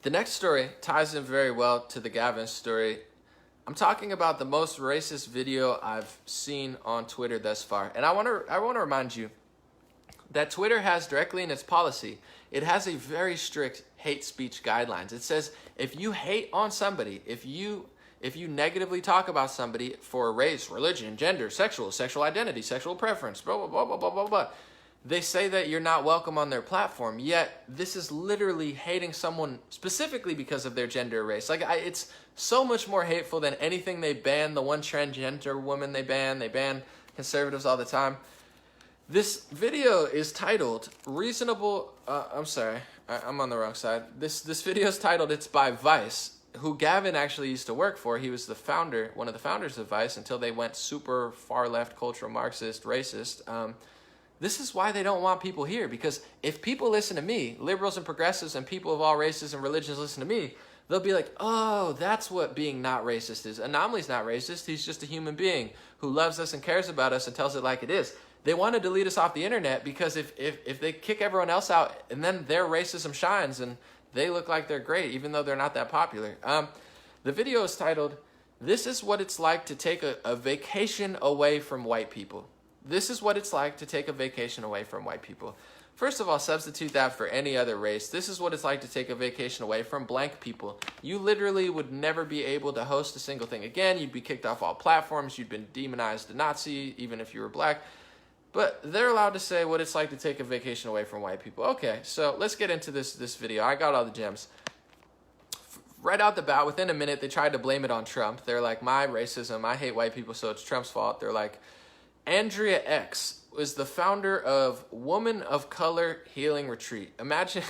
The next story ties in very well to the Gavin story. I'm talking about the most racist video I've seen on Twitter thus far. And I want to remind you that Twitter has directly in its policy, it has a very strict hate speech guidelines. It says if you hate on somebody, if you negatively talk about somebody for race, religion, gender, sexual identity, sexual preference, blah, blah, blah, blah, blah, blah, blah, they say that you're not welcome on their platform. Yet this is literally hating someone specifically because of their gender or race. Like, it's so much more hateful than anything they ban. The one transgender woman they ban conservatives all the time. This video is titled Reasonable, I'm sorry, I'm on the wrong side. This video is titled, it's by Vice, who Gavin actually used to work for. He was the founder, one of the founders of Vice, until they went super far left, cultural Marxist, racist. This is why they don't want people here, because if people listen to me, liberals and progressives and people of all races and religions listen to me, they'll be like, oh, that's what being not racist is. Anomaly's not racist. He's just a human being who loves us and cares about us and tells it like it is. They want to delete us off the internet because if they kick everyone else out and then their racism shines and they look like they're great, even though they're not that popular. The video is titled, This is what it's like to take a vacation away from white people. This is what it's like to take a vacation away from white people. First of all, substitute that for any other race. This is what it's like to take a vacation away from blank people. You literally would never be able to host a single thing again. You'd be kicked off all platforms. You'd been demonized a Nazi, even if you were black. But they're allowed to say what it's like to take a vacation away from white people. Okay, so let's get into this video. I got all the gems. Right out the bat, within a minute, they tried to blame it on Trump. They're like, my racism, I hate white people, so it's Trump's fault. They're like, Andrea X was the founder of Woman of Color Healing Retreat. Imagine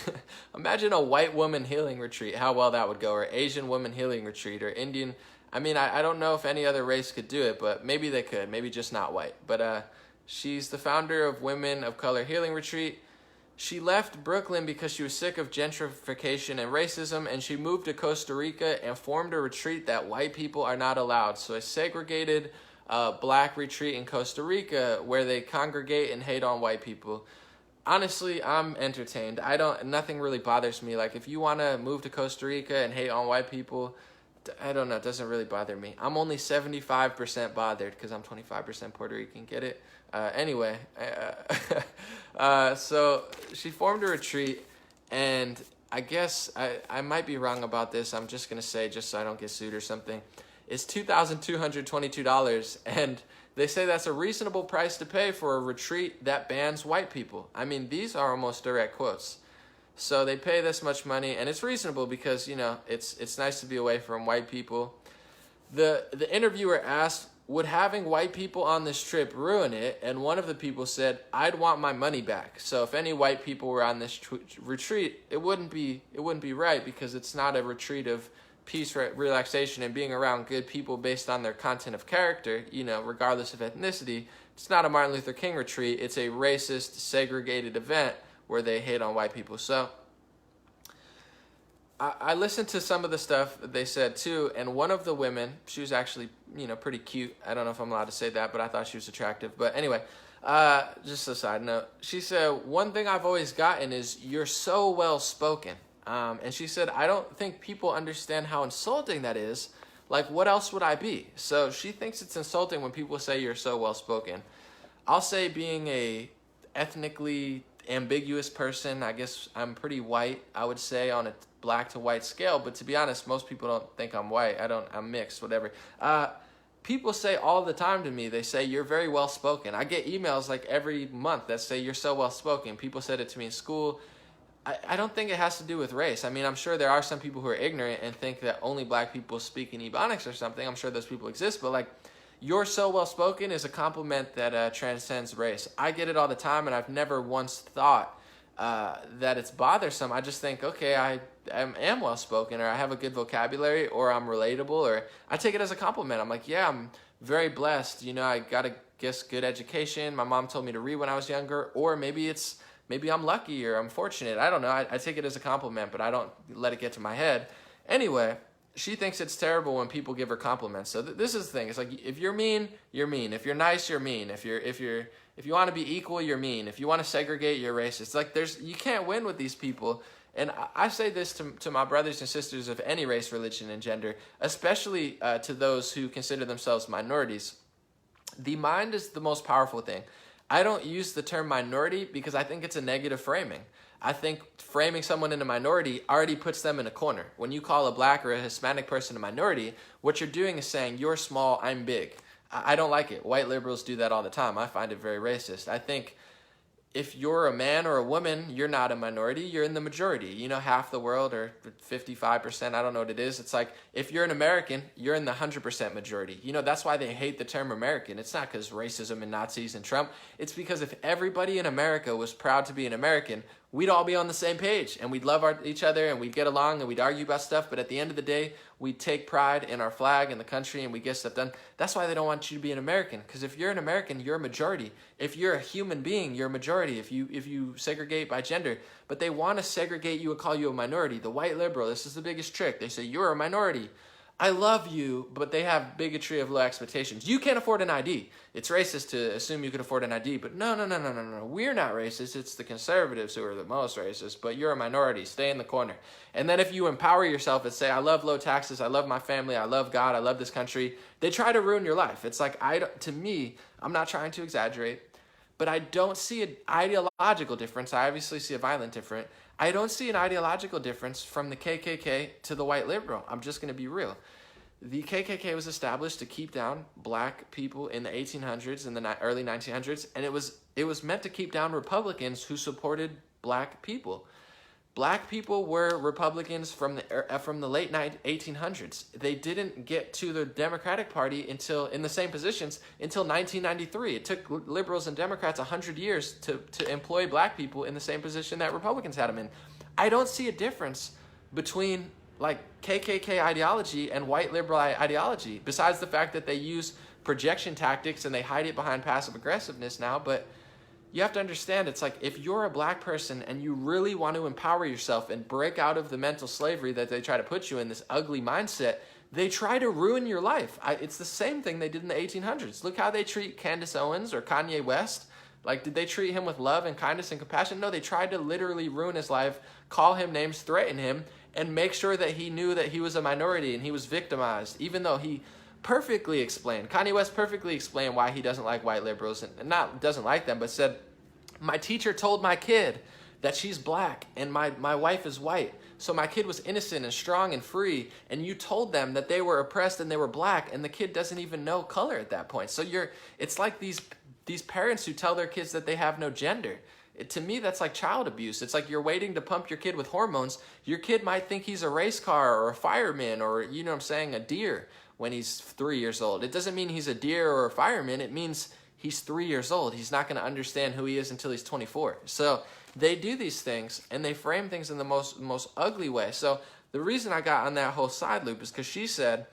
a white woman healing retreat, how well that would go, or Asian woman healing retreat, or Indian. I mean, I don't know if any other race could do it, but maybe they could, maybe just not white. But she's the founder of Women of Color Healing Retreat. She left Brooklyn because she was sick of gentrification and racism, and she moved to Costa Rica and formed a retreat that white people are not allowed. So a segregated black retreat in Costa Rica where they congregate and hate on white people. Honestly, I'm entertained. Nothing really bothers me. Like, if you want to move to Costa Rica and hate on white people, I don't know, it doesn't really bother me. I'm only 75% bothered because I'm 25% Puerto Rican, get it? Anyway, so she formed a retreat, and I guess I might be wrong about this. I'm just going to say, just so I don't get sued or something, it's $2,222, and they say that's a reasonable price to pay for a retreat that bans white people. I mean, these are almost direct quotes. So they pay this much money, and it's reasonable because, you know, it's nice to be away from white people. The interviewer asked, would having white people on this trip ruin it? And one of the people said, I'd want my money back. So if any white people were on this retreat, it wouldn't be right, because it's not a retreat of peace, relaxation, and being around good people based on their content of character, you know, regardless of ethnicity. It's not a Martin Luther King retreat. It's a racist, segregated event where they hate on white people. So I listened to some of the stuff that they said too, and one of the women, she was actually, you know, pretty cute. I don't know if I'm allowed to say that, but I thought she was attractive. But anyway, just a side note. She said, one thing I've always gotten is, you're so well-spoken. And she said, I don't think people understand how insulting that is. Like, what else would I be? So she thinks it's insulting when people say you're so well-spoken. I'll say, being a ethnically ambiguous person, I guess I'm pretty white, I would say, on a black to white scale. But to be honest, most people don't think I'm white. I'm mixed, whatever. People say all the time to me, they say, you're very well-spoken. I get emails like every month that say, you're so well-spoken. People said it to me in school. I don't think it has to do with race. I mean, I'm sure there are some people who are ignorant and think that only black people speak in Ebonics or something. I'm sure those people exist, but like, you're so well-spoken is a compliment that transcends race. I get it all the time, and I've never once thought that it's bothersome. I just think, okay, I am well-spoken, or I have a good vocabulary, or I'm relatable, or I take it as a compliment. I'm like, yeah, I'm very blessed. You know, I got a good education. My mom told me to read when I was younger, or maybe I'm lucky, or I'm fortunate. I don't know. I take it as a compliment, but I don't let it get to my head. Anyway, she thinks it's terrible when people give her compliments. So this is the thing. It's like, if you're mean, you're mean. If you're nice, you're mean. If you want to be equal, you're mean. If you want to segregate, you're racist. Like, you can't win with these people. And I say this to my brothers and sisters of any race, religion, and gender, especially to those who consider themselves minorities. The mind is the most powerful thing. I don't use the term minority because I think it's a negative framing. I think framing someone in a minority already puts them in a corner. When you call a black or a Hispanic person a minority, what you're doing is saying, you're small, I'm big. I don't like it. White liberals do that all the time. I find it very racist. I think if you're a man or a woman, you're not a minority, you're in the majority. You know, half the world, or 55%, I don't know what it is. It's like, if you're an American, you're in the 100% majority. You know, that's why they hate the term American. It's not because racism and Nazis and Trump. It's because if everybody in America was proud to be an American, we'd all be on the same page, and we'd love each other, and we'd get along, and we'd argue about stuff, but at the end of the day, we take pride in our flag and the country, and we get stuff done. That's why they don't want you to be an American, because if you're an American, you're a majority. If you're a human being, you're a majority, if you segregate by gender. But they want to segregate you and call you a minority. The white liberal, this is the biggest trick. They say, you're a minority. I love you, but they have bigotry of low expectations. You can't afford an ID. It's racist to assume you can afford an ID, but no. We're not racist. It's the conservatives who are the most racist, but you're a minority. Stay in the corner. And then if you empower yourself and say, I love low taxes, I love my family, I love God, I love this country, they try to ruin your life. It's like, to me, I'm not trying to exaggerate, but I don't see an ideological difference. I obviously see a violent difference. I don't see an ideological difference from the KKK to the white liberal. I'm just going to be real. The KKK was established to keep down black people in the 1800s and the early 1900s, and it was meant to keep down Republicans who supported black people. Black people were Republicans from the late 1800s. They didn't get to the Democratic Party until in the same positions until 1993. It took liberals and Democrats 100 years to employ black people in the same position that Republicans had them in. I don't see a difference between like KKK ideology and white liberal ideology, besides the fact that they use projection tactics and they hide it behind passive aggressiveness now. But you have to understand, it's like, if you're a black person and you really want to empower yourself and break out of the mental slavery that they try to put you in, this ugly mindset, they try to ruin your life. It's the same thing they did in the 1800s. Look how they treat Candace Owens or Kanye West. Like, did they treat him with love and kindness and compassion? No, they tried to literally ruin his life, call him names, threaten him, and make sure that he knew that he was a minority and he was victimized, even though he Kanye West perfectly explained why he doesn't like white liberals, and not doesn't like them, but said, my teacher told my kid that she's black and my wife is white. So my kid was innocent and strong and free, and you told them that they were oppressed and they were black, and the kid doesn't even know color at that point. So it's like these parents who tell their kids that they have no gender. To me, that's like child abuse. It's like you're waiting to pump your kid with hormones. Your kid might think he's a race car or a fireman or, you know what I'm saying, a deer when he's 3 years old. It doesn't mean he's a deer or a fireman. It means he's 3 years old. He's not going to understand who he is until he's 24. So they do these things, and they frame things in the most ugly way. So the reason I got on that whole side loop is because she said,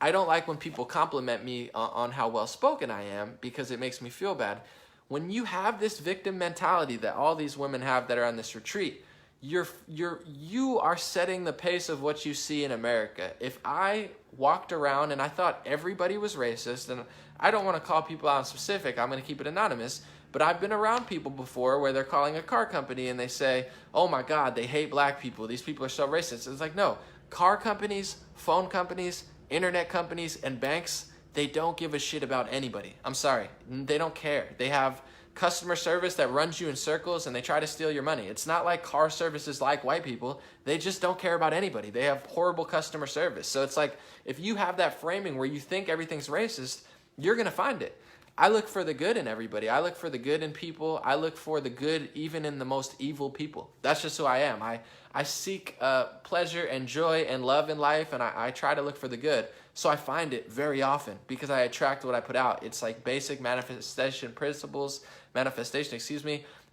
I don't like when people compliment me on how well-spoken I am because it makes me feel bad. When you have this victim mentality that all these women have that are on this retreat, you are setting the pace of what you see in America. If I walked around and I thought everybody was racist, and I don't want to call people out in specific, I'm going to keep it anonymous, but I've been around people before where they're calling a car company and they say, oh my God, they hate black people. These people are so racist. It's like, no, car companies, phone companies, internet companies, and banks, they don't give a shit about anybody. I'm sorry. They don't care. They have customer service that runs you in circles and they try to steal your money. It's not like car services like white people. They just don't care about anybody. They have horrible customer service. So it's like, if you have that framing where you think everything's racist, you're going to find it. I look for the good in everybody. I look for the good in people. I look for the good even in the most evil people. That's just who I am. I seek pleasure and joy and love in life, and I try to look for the good. So I find it very often because I attract what I put out. It's like basic manifestation,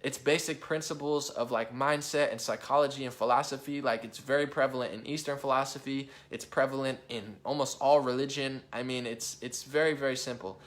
It's basic principles of like mindset and psychology and philosophy. Like, it's very prevalent in Eastern philosophy. It's prevalent in almost all religion. I mean, it's very, very simple.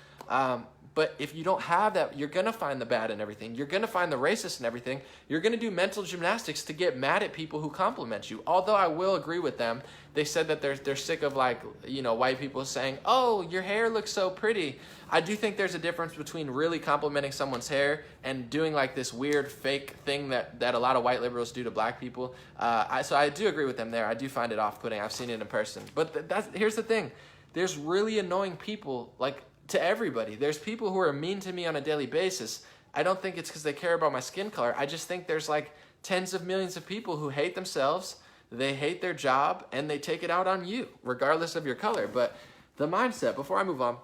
But if you don't have that, you're going to find the bad in everything. You're going to find the racist in everything. You're going to do mental gymnastics to get mad at people who compliment you. Although I will agree with them. They said that they're sick of, like, you know, white people saying, oh, your hair looks so pretty. I do think there's a difference between really complimenting someone's hair and doing like this weird fake thing that a lot of white liberals do to black people. So I do agree with them there. I do find it off-putting. I've seen it in person. But here's the thing. There's really annoying people, like, to everybody. There's people who are mean to me on a daily basis. I don't think it's because they care about my skin color. I just think there's like tens of millions of people who hate themselves, they hate their job, and they take it out on you, regardless of your color. But the mindset, before I move on,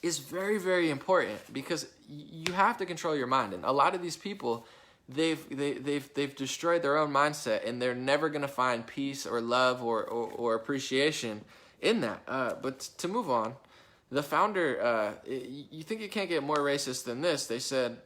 is very, very important, because you have to control your mind. And a lot of these people, they've destroyed their own mindset, and they're never going to find peace or love or appreciation in that. But to move on, the founder, you think you can't get more racist than this. They said,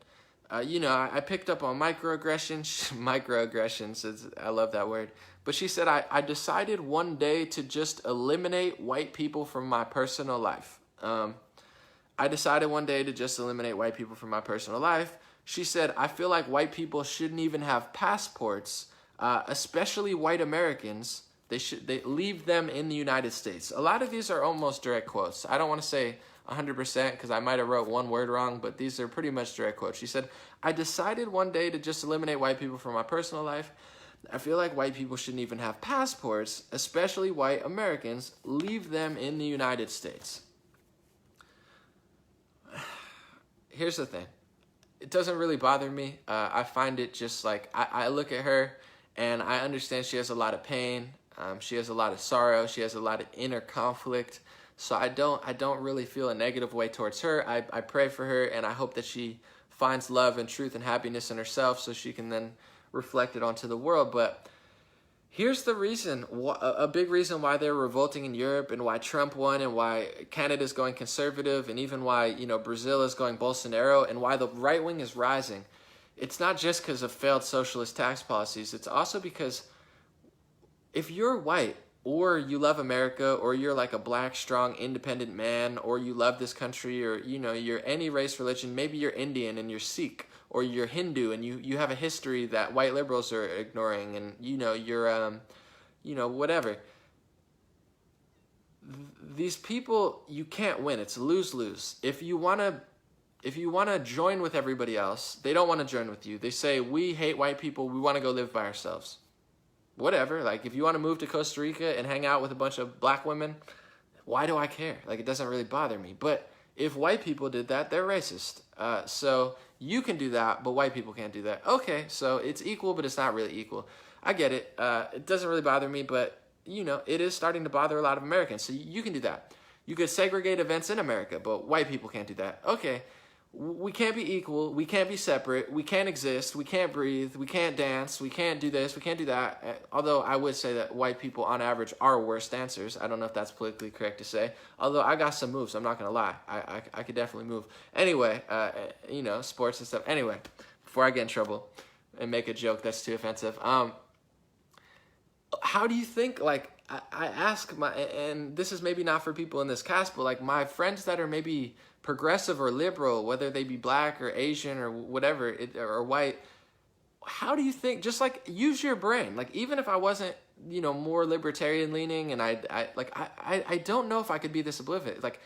you know, I picked up on microaggressions. Microaggressions, I love that word. But she said, I decided one day to just eliminate white people from my personal life. I decided one day to just eliminate white people from my personal life. She said, I feel like white people shouldn't even have passports, especially white Americans. They leave them in the United States. A lot of these are almost direct quotes. I don't want to say 100% because I might have wrote one word wrong, but these are pretty much direct quotes. She said, I decided one day to just eliminate white people from my personal life. I feel like white people shouldn't even have passports, especially white Americans. Leave them in the United States. Here's the thing. It doesn't really bother me. I find it just like, I look at her and I understand she has a lot of pain. She has a lot of sorrow. She has a lot of inner conflict. So I don't really feel a negative way towards her. I pray for her, and I hope that she finds love and truth and happiness in herself so she can then reflect it onto the world. But here's the reason, a big reason why they're revolting in Europe, and why Trump won, and why Canada's going conservative, and even why, you know, Brazil is going Bolsonaro, and why the right wing is rising. It's not just because of failed socialist tax policies. It's also because if you're white, or you love America, or you're like a black, strong, independent man, or you love this country, or, you know, you're any race, religion, maybe you're Indian and you're Sikh, or you're Hindu and you have a history that white liberals are ignoring, and, you know, you're, you know, whatever. These people, you can't win. It's lose-lose. If you want to join with everybody else, they don't want to join with you. They say, we hate white people, we want to go live by ourselves. Whatever, like, if you want to move to Costa Rica and hang out with a bunch of black women, why do I care? Like, it doesn't really bother me. But if white people did that, they're racist. So you can do that, but white people can't do that. Okay, so it's equal, but it's not really equal. I get it. It doesn't really bother me, but, you know, it is starting to bother a lot of Americans. So you can do that. You could segregate events in America, but white people can't do that. Okay. We can't be equal, we can't be separate, we can't exist, we can't breathe, we can't dance, we can't do this, we can't do that. Although I would say that white people on average are worse dancers. I don't know if that's politically correct to say. Although I got some moves, I'm not going to lie. I could definitely move. Anyway, you know, sports and stuff. Anyway, before I get in trouble and make a joke that's too offensive. How do you think, like, I ask and this is maybe not for people in this cast, but like my friends that are maybe progressive or liberal, whether they be black or Asian or whatever, or white, how do you think, just like, use your brain. Like, even if I wasn't, you know, more libertarian leaning, and I don't know if I could be this oblivious. Like,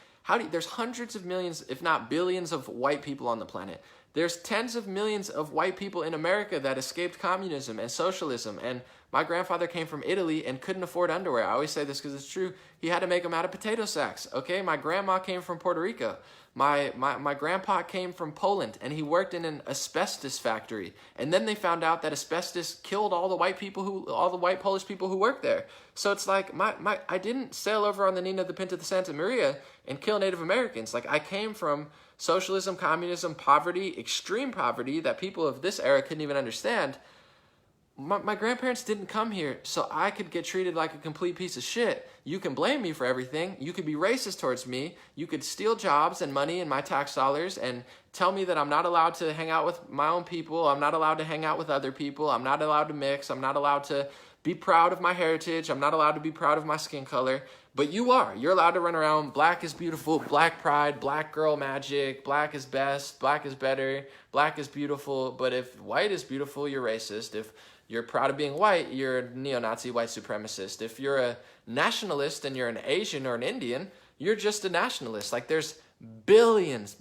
there's hundreds of millions, if not billions, of white people on the planet. There's tens of millions of white people in America that escaped communism and socialism. And my grandfather came from Italy and couldn't afford underwear. I always say this because it's true. He had to make them out of potato sacks. Okay, my grandma came from Puerto Rico. My grandpa came from Poland, and he worked in an asbestos factory. And then they found out that asbestos killed all the white Polish people who worked there. So it's like, I didn't sail over on the Nina the Pinta the Santa Maria and kill Native Americans. Like, I came from socialism, communism, poverty, extreme poverty that people of this era couldn't even understand. My grandparents didn't come here so I could get treated like a complete piece of shit. You can blame me for everything. You could be racist towards me. You could steal jobs and money and my tax dollars and tell me that I'm not allowed to hang out with my own people. I'm not allowed to hang out with other people. I'm not allowed to mix. I'm not allowed to be proud of my heritage. I'm not allowed to be proud of my skin color. But you are. You're allowed to run around, black is beautiful, black pride, black girl magic, black is best, black is better, black is beautiful. But if white is beautiful, you're racist. If you're proud of being white, you're a neo-Nazi white supremacist. If you're a nationalist and you're an Asian or an Indian, you're just a nationalist. Like, there's billions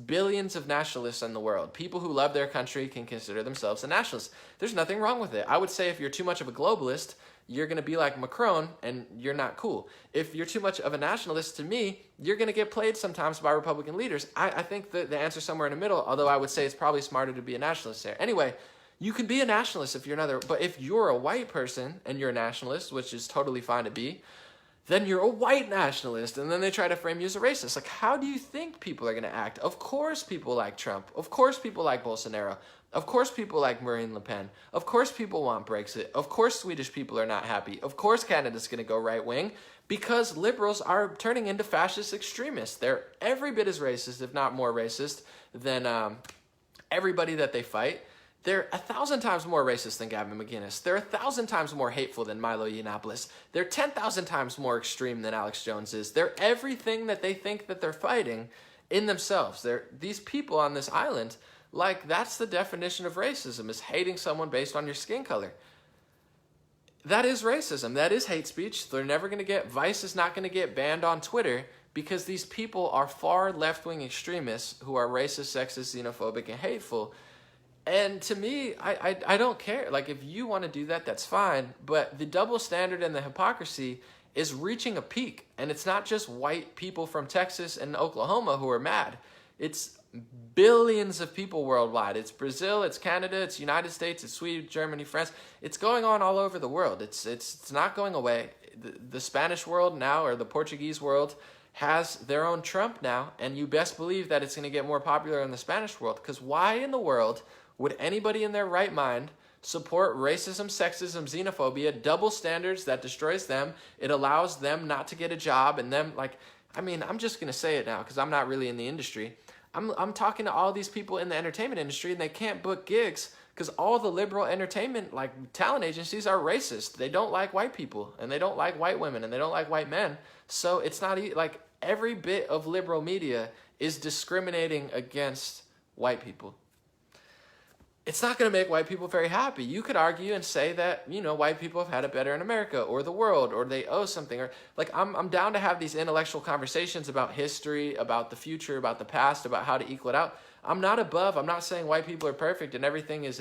of nationalists in the world. People who love their country can consider themselves a nationalist. There's nothing wrong with it. I would say if you're too much of a globalist, you're going to be like Macron and you're not cool. If you're too much of a nationalist, to me, you're going to get played sometimes by Republican leaders. I think the answer's somewhere in the middle, although I would say it's probably smarter to be a nationalist there. Anyway, you can be a nationalist if you're another, but if you're a white person and you're a nationalist, which is totally fine to be, then you're a white nationalist, and then they try to frame you as a racist. Like, how do you think people are going to act? Of course people like Trump. Of course people like Bolsonaro. Of course people like Marine Le Pen. Of course people want Brexit. Of course Swedish people are not happy. Of course Canada's going to go right-wing, because liberals are turning into fascist extremists. They're every bit as racist, if not more racist, than everybody that they fight. They're 1,000 times more racist than Gavin McInnes. They're 1,000 times more hateful than Milo Yiannopoulos. They're 10,000 times more extreme than Alex Jones is. They're everything that they think that they're fighting in themselves. They're these people on this island, like, that's the definition of racism, is hating someone based on your skin color. That is racism. That is hate speech. They're never going to get, Vice is not going to get banned on Twitter, because these people are far left-wing extremists who are racist, sexist, xenophobic, and hateful. And to me, I don't care. Like, if you want to do that, that's fine. But the double standard and the hypocrisy is reaching a peak. And it's not just white people from Texas and Oklahoma who are mad. It's billions of people worldwide. It's Brazil, it's Canada, it's United States, it's Sweden, Germany, France. It's going on all over the world. It's not going away. The Spanish world now, or the Portuguese world, has their own Trump now. And you best believe that it's going to get more popular in the Spanish world. Because why in the world would anybody in their right mind support racism, sexism, xenophobia, double standards that destroys them? It allows them not to get a job, and them, like, I mean, I'm just going to say it now because I'm not really in the industry. I'm talking to all these people in the entertainment industry, and they can't book gigs because all the liberal entertainment, like, talent agencies are racist. They don't like white people, and they don't like white women, and they don't like white men. So it's not, like, every bit of liberal media is discriminating against white people. It's not going to make white people very happy. You could argue and say that, you know, white people have had it better in America or the world, or they owe something. Or, like, I'm down to have these intellectual conversations about history, about the future, about the past, about how to equal it out. I'm not saying white people are perfect and everything is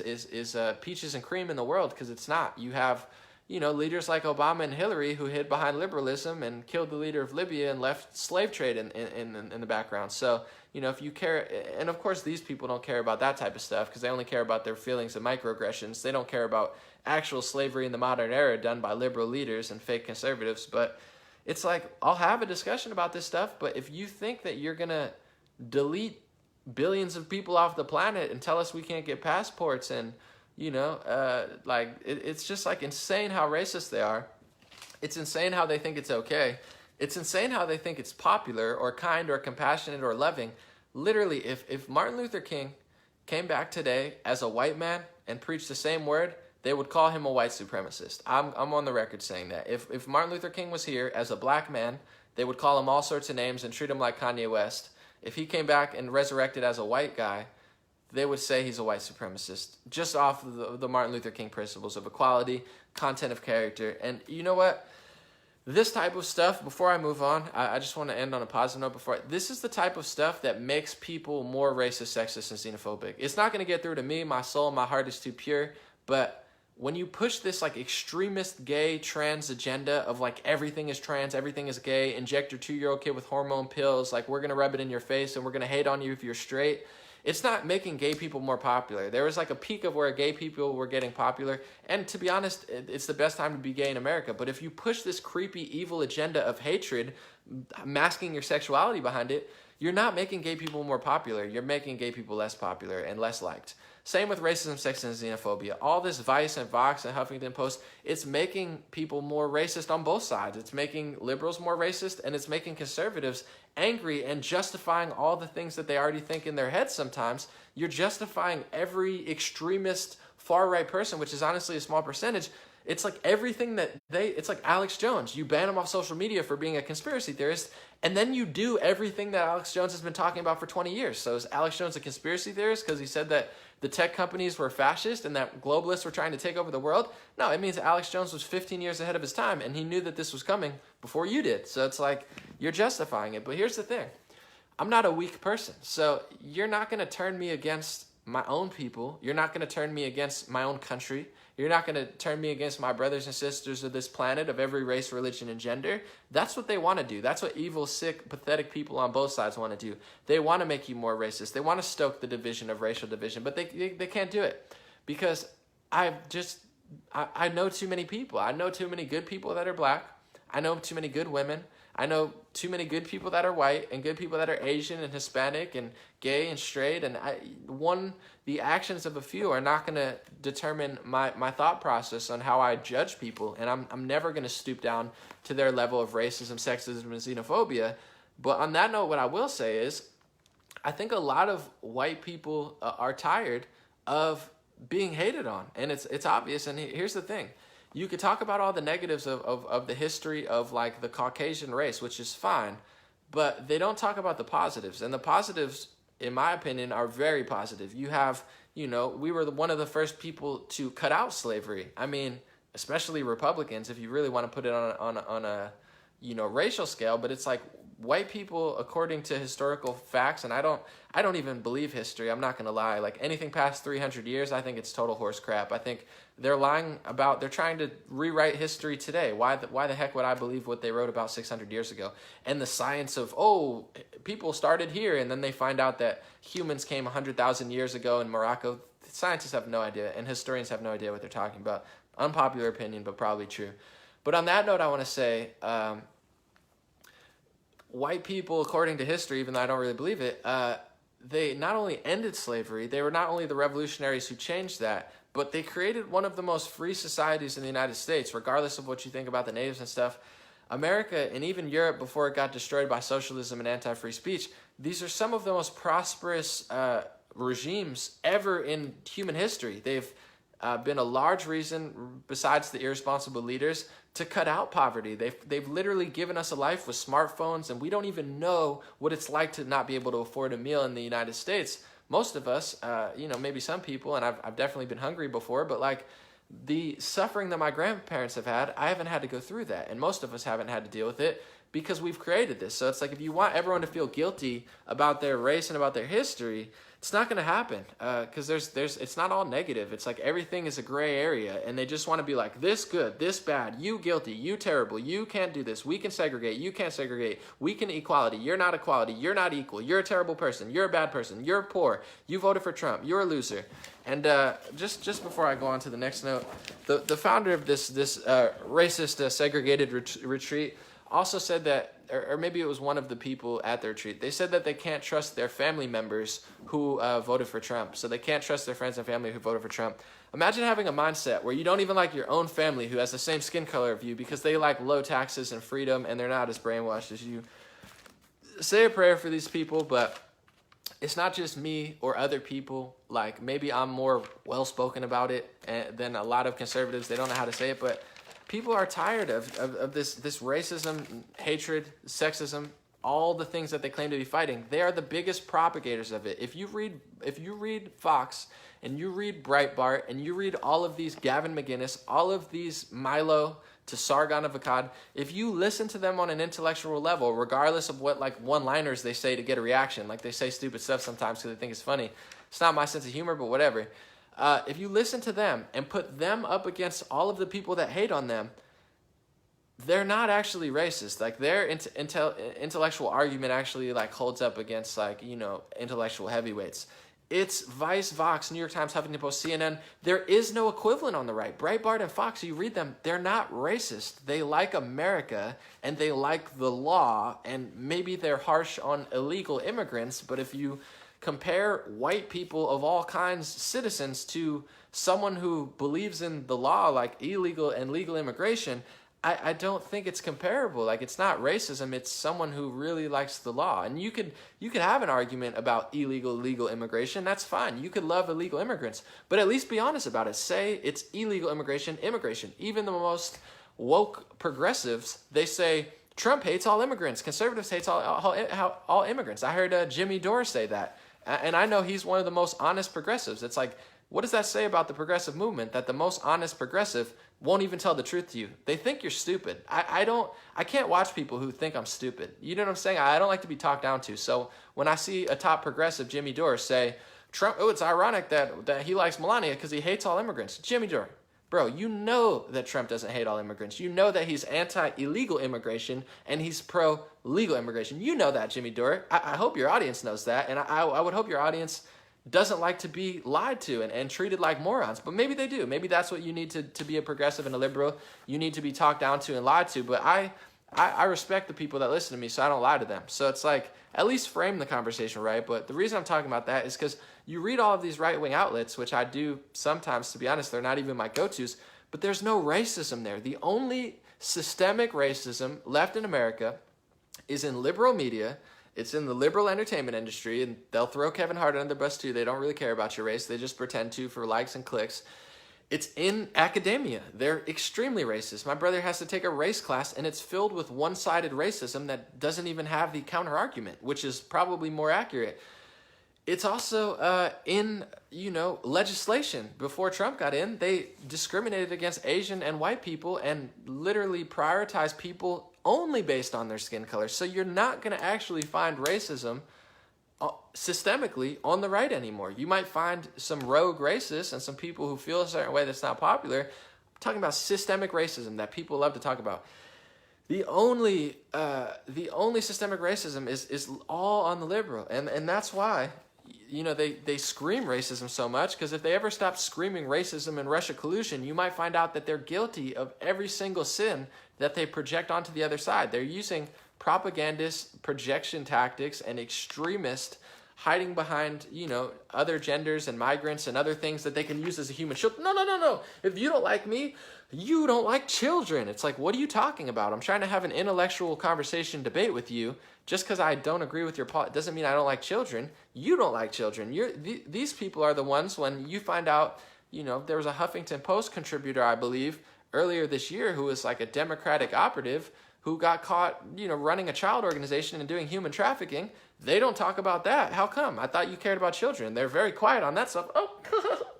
peaches and cream in the world, because it's not. You have, you know, leaders like Obama and Hillary who hid behind liberalism and killed the leader of Libya and left slave trade in the background. So, you know, if you care, and of course these people don't care about that type of stuff because they only care about their feelings and microaggressions. They don't care about actual slavery in the modern era done by liberal leaders and fake conservatives. But it's like, I'll have a discussion about this stuff, but if you think that you're going to delete billions of people off the planet and tell us we can't get passports, and, you know, it's just, like, insane how racist they are. It's insane how they think it's okay. It's insane how they think it's popular or kind or compassionate or loving. Literally, if Martin Luther King came back today as a white man and preached the same word, they would call him a white supremacist. I'm on the record saying that. If Martin Luther King was here as a black man, they would call him all sorts of names and treat him like Kanye West. If he came back and resurrected as a white guy, they would say he's a white supremacist, just off of the Martin Luther King principles of equality, content of character. And you know what? This type of stuff, before I move on, I just want to end on a positive note. This is the type of stuff that makes people more racist, sexist, and xenophobic. It's not going to get through to me. My soul, my heart is too pure. But when you push this, like, extremist gay trans agenda of, like, everything is trans, everything is gay, inject your 2-year-old kid with hormone pills, like, we're going to rub it in your face and we're going to hate on you if you're straight, it's not making gay people more popular. There was, like, a peak of where gay people were getting popular, and to be honest, it's the best time to be gay in America. But if you push this creepy, evil agenda of hatred, masking your sexuality behind it, you're not making gay people more popular. You're making gay people less popular and less liked. Same with racism, sexism, and xenophobia. All this Vice and Vox and Huffington Post, it's making people more racist on both sides. It's making liberals more racist, and it's making conservatives angry and justifying all the things that they already think in their heads sometimes. You're justifying every extremist far-right person, which is honestly a small percentage, It's like everything that it's like Alex Jones. You ban him off social media for being a conspiracy theorist, and then you do everything that Alex Jones has been talking about for 20 years. So is Alex Jones a conspiracy theorist because he said that the tech companies were fascist and that globalists were trying to take over the world? No, it means Alex Jones was 15 years ahead of his time, and he knew that this was coming before you did. So it's like you're justifying it. But here's the thing. I'm not a weak person. So you're not going to turn me against my own people. You're not going to turn me against my own country. You're not going to turn me against my brothers and sisters of this planet, of every race, religion, and gender. That's what they want to do. That's what evil, sick, pathetic people on both sides want to do. They want to make you more racist. They want to stoke the division of racial division, but they can't do it because I know too many people. I know too many good people that are black. I know too many good women. I know too many good people that are white and good people that are Asian and Hispanic and gay and straight. And the actions of a few are not going to determine my thought process on how I judge people. And I'm never going to stoop down to their level of racism, sexism, and xenophobia. But on that note, what I will say is I think a lot of white people are tired of being hated on. And it's obvious. And here's the thing. You could talk about all the negatives of the history of like the Caucasian race, which is fine, but they don't talk about the positives. And the positives, in my opinion, are very positive. You have, we were one of the first people to cut out slavery. I mean, especially Republicans, if you really want to put it on a racial scale, but it's like white people, according to historical facts, and I don't even believe history, I'm not going to lie. Like anything past 300 years, I think it's total horse crap. I think they're lying about, they're trying to rewrite history today. Why the heck would I believe what they wrote about 600 years ago? And the science of, people started here, and then they find out that humans came 100,000 years ago in Morocco. Scientists have no idea, and historians have no idea what they're talking about. Unpopular opinion, but probably true. But on that note, I want to say, white people, according to history, even though I don't really believe it, they not only ended slavery, they were not only the revolutionaries who changed that, but they created one of the most free societies in the United States, regardless of what you think about the natives and stuff. America and even Europe, before it got destroyed by socialism and anti-free speech, these are some of the most prosperous regimes ever in human history. They've been a large reason, besides the irresponsible leaders, to cut out poverty. They've literally given us a life with smartphones, and we don't even know what it's like to not be able to afford a meal in the United States. Most of us, maybe some people, and I've definitely been hungry before, but like the suffering that my grandparents have had, I haven't had to go through that, and most of us haven't had to deal with it because we've created this. So it's like if you want everyone to feel guilty about their race and about their history, it's not going to happen because it's not all negative. It's like everything is a gray area, and they just want to be like, this good, this bad, you guilty, you terrible, you can't do this, we can segregate, you can't segregate, we can equality, you're not equality, you're not equal, you're a terrible person, you're a bad person, you're poor, you voted for Trump, you're a loser. And just before I go on to the next note, the founder of this racist segregated retreat also said that, or maybe it was one of the people at the retreat, they said that they can't trust their family members who voted for Trump. So they can't trust their friends and family who voted for Trump. Imagine having a mindset where you don't even like your own family who has the same skin color of you because they like low taxes and freedom and they're not as brainwashed as you. Say a prayer for these people, but it's not just me or other people. Like maybe I'm more well-spoken about it than a lot of conservatives. They don't know how to say it, but people are tired of this racism, hatred, sexism, all the things that they claim to be fighting. They are the biggest propagators of it. If you read Fox and you read Breitbart and you read all of these Gavin McInnes, all of these Milo to Sargon of Akkad, if you listen to them on an intellectual level, regardless of what like one-liners they say to get a reaction, like they say stupid stuff sometimes because they think it's funny. It's not my sense of humor, but whatever. If you listen to them and put them up against all of the people that hate on them, they're not actually racist. Like their intellectual argument actually like holds up against like, intellectual heavyweights. It's Vice, Vox, New York Times, Huffington Post, CNN. There is no equivalent on the right. Breitbart and Fox, you read them, they're not racist. They like America and they like the law, and maybe they're harsh on illegal immigrants, but if you compare white people of all kinds, citizens, to someone who believes in the law like illegal and legal immigration, I don't think it's comparable. Like, it's not racism. It's someone who really likes the law. And you could have an argument about legal immigration. That's fine. You could love illegal immigrants, but at least be honest about it. Say it's illegal immigration. Even the most woke progressives, they say Trump hates all immigrants. Conservatives hates all immigrants. I heard Jimmy Dore say that, and I know he's one of the most honest progressives. It's like, what does that say about the progressive movement, that the most honest progressive won't even tell the truth to you? They think you're stupid. I can't watch people who think I'm stupid. You know what I'm saying? I don't like to be talked down to. So when I see a top progressive, Jimmy Dore, say, Trump, oh, it's ironic that he likes Melania because he hates all immigrants. Jimmy Dore, bro, you know that Trump doesn't hate all immigrants. You know that he's anti-illegal immigration and he's pro-legal immigration. You know that, Jimmy Dore. I hope your audience knows that, and I would hope your audience doesn't like to be lied to and treated like morons. But maybe they do. Maybe that's what you need to be a progressive and a liberal. You need to be talked down to and lied to. But I respect the people that listen to me, so I don't lie to them. So it's like, at least frame the conversation right. But the reason I'm talking about that is because you read all of these right-wing outlets, which I do sometimes, to be honest, they're not even my go-tos, but there's no racism there. The only systemic racism left in America is in liberal media. It's in the liberal entertainment industry, and they'll throw Kevin Hart under the bus too. They don't really care about your race. They just pretend to for likes and clicks. It's in academia. They're extremely racist. My brother has to take a race class, and it's filled with one-sided racism that doesn't even have the counter-argument, which is probably more accurate. It's also in, legislation. Before Trump got in, they discriminated against Asian and white people and literally prioritized people only based on their skin color. So you're not going to actually find racism systemically on the right anymore. You might find some rogue racists and some people who feel a certain way that's not popular. I'm talking about systemic racism that people love to talk about. The only systemic racism is all on the liberal, and that's why they scream racism so much, because if they ever stop screaming racism and Russia collusion, you might find out that they're guilty of every single sin that they project onto the other side. They're using propagandist projection tactics and extremist hiding behind, other genders and migrants and other things that they can use as a human shield. No. If you don't like me, you don't like children. It's like, what are you talking about? I'm trying to have an intellectual conversation debate with you. Just because I don't agree with your policy doesn't mean I don't like children. You don't like children. These people are the ones, when you find out, there was a Huffington Post contributor, I believe, earlier this year who was like a Democratic operative who got caught, running a child organization and doing human trafficking. They don't talk about that. How come? I thought you cared about children. They're very quiet on that stuff. Oh,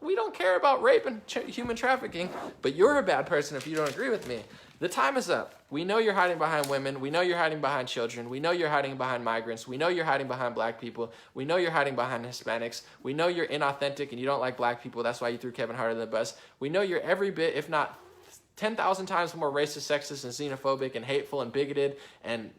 we don't care about rape and human trafficking, but you're a bad person if you don't agree with me. The time is up. We know you're hiding behind women. We know you're hiding behind children. We know you're hiding behind migrants. We know you're hiding behind black people. We know you're hiding behind Hispanics. We know you're inauthentic and you don't like black people. That's why you threw Kevin Hart under the bus. We know you're every bit, if not 10,000 times more racist, sexist, and xenophobic, and hateful, and bigoted, and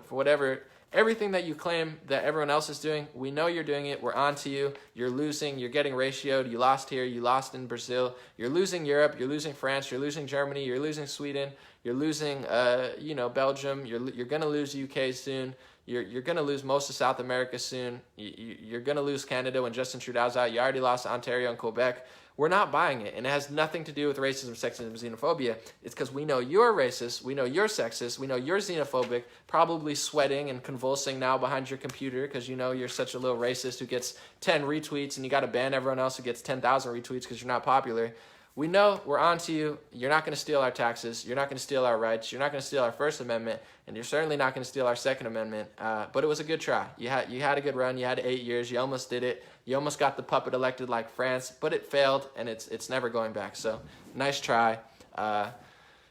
whatever. Everything that you claim that everyone else is doing, we know you're doing it. We're on to you. You're losing. You're getting ratioed. You lost here. You lost in Brazil. You're losing Europe. You're losing France. You're losing Germany. You're losing Sweden. You're losing, Belgium. You're going to lose UK soon. You're going to lose most of South America soon. You're going to lose Canada when Justin Trudeau's out. You already lost Ontario and Quebec. We're not buying it, and it has nothing to do with racism, sexism, and xenophobia. It's because we know you're racist, we know you're sexist, we know you're xenophobic, probably sweating and convulsing now behind your computer because you're such a little racist who gets 10 retweets and you got to ban everyone else who gets 10,000 retweets because you're not popular. We know we're on to you. You're not going to steal our taxes. You're not going to steal our rights. You're not going to steal our First Amendment, and you're certainly not going to steal our Second Amendment. But it was a good try. You had a good run. You had 8 years. You almost did it. You almost got the puppet elected like France, but it failed, and it's never going back. So nice try.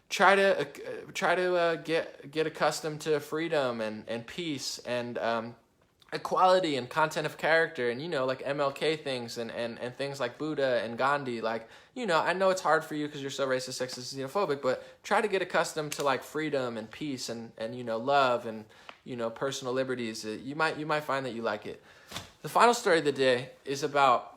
Try to get accustomed to freedom and peace and equality and content of character and like MLK things and things like Buddha and Gandhi. Like I know it's hard for you because you're so racist, sexist, xenophobic, but try to get accustomed to like freedom and peace and love and personal liberties. You might find that you like it. The final story of the day is about